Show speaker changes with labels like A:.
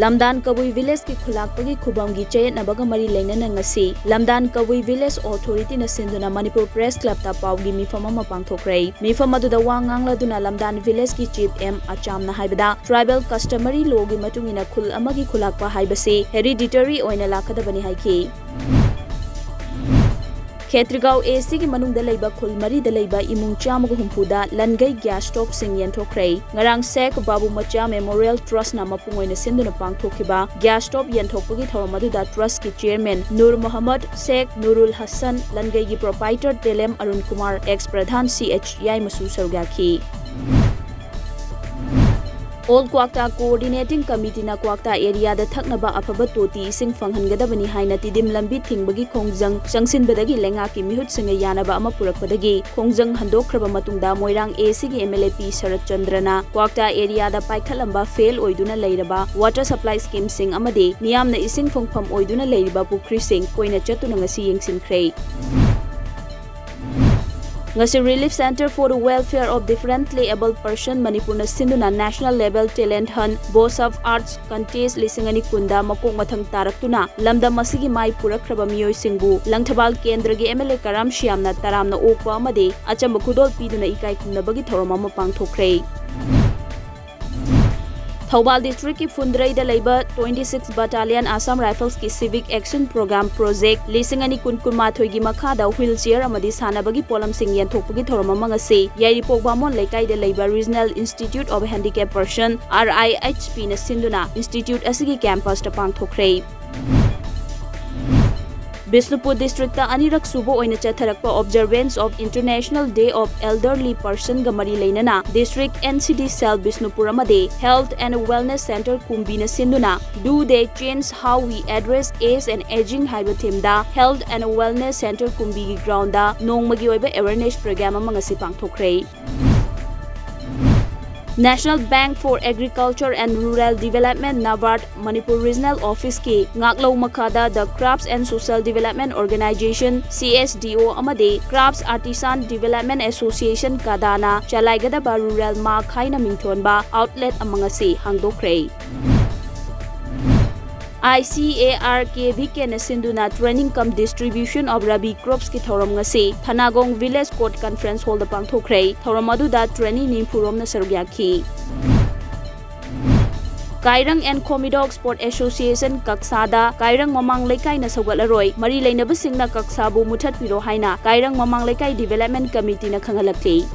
A: Lamdan Kabui Village ki khulakpagi khubamgi chayatnabaga mari lainana ngasi Lamdan Kabui Village Authority na sinduna Manipur Press Club ta pawgi mifam ama pangthokrai mifam aduda wa ngangladuna Lamdan Village ki Chief M Achamna haibada tribal customary law gi matungina khul amagi khulakpa haibase hereditary oina lakadabani haiki Khetrigao AC ki manung da leiba khul mari da leiba imung chamuga humpuda langai gas stove sing yenthokrai ngarang sek babu macha memorial trust na mapungoina sinduna pangthokiba gas stove yenthokpagi thoramadu da trust ki chairman Nur Muhammad Sheikh Nurul Hassan langai gi proprietor Telem Arun Kumar ex pradhan CH yai masu sargaki Old Kwakta Coordinating Committee na Kwakta area da thaknaba afaba toti sing fanghangadabani haina tidim lambi thingbagi khongjang sangsinbadagi lenga ki mihut singa yanaba ama purakpadagi khongjang handokhraba matungda Moirang AC gi MLAP Sharat Chandrana Kwakta area da paikhalamba fail oiduna leiraba water supply scheme sing amade miyamna ising phongpham oiduna leiriba pukri sing koina chatuna ngasi yengsinkhre Ngasi Relief Center for the Welfare of Differently Abled Person Manipur na sinduna National Level Talent Hunt Boss of Arts Contest lisingani kunda makong mathang taraktuna lamdam masigi mai purakraba miyoi singbu langthabal kendra gi MLA Karam Shyamna taramna okwa amade achamba khudol piduna ikai kumnabagi thorom ama pangthokre Thawbal District ki Fundrai da leiba 26 Battalion Assam Rifles ki Civic Action Program Project lisingani kunkunmathoi gi makhada wheelchair amadi sanabagi polam sing yenthokpagi thorama mangase Yairi Pogbamon Laikai da leiba Regional Institute of Handicapped Person RIHP na sinduna Institute asigi campus ta pangthokre Bisnupur District ta anirak subo oina chatharakpa observance of International Day of Elderly Person gamari leinana District NCD Cell Bisnupur amade Health and Wellness Center kumbina sinduna Do They Change How We Address Age and Aging haiba theme da Health and Wellness Center kumbi gi ground da nongmagi oiba awareness program amangasi pangthokre National Bank for Agriculture and Rural Development NABARD Manipur Regional Office ki ngaklo makada the Crafts and Social Development Organization CSDO amade Crafts Artisan Development Association kadana chalaigada ba rural ma khaina mingthonba outlet amangasi hangdokre ICARKV na sinduna training cum distribution of rabi crops ki thoram ngasi Thanagong Village Court Conference Hall da pangthokre thoram adu da training nimpurom na sarugyakhi Kairang and Komidog Sport Association Kaksada Kairang Mamang Laikai na Saugalaroi Mari Lainaba Singna Kaksabu Muthat Piro Haina Kairang Mamang Laikai Development Committee na Khangalakli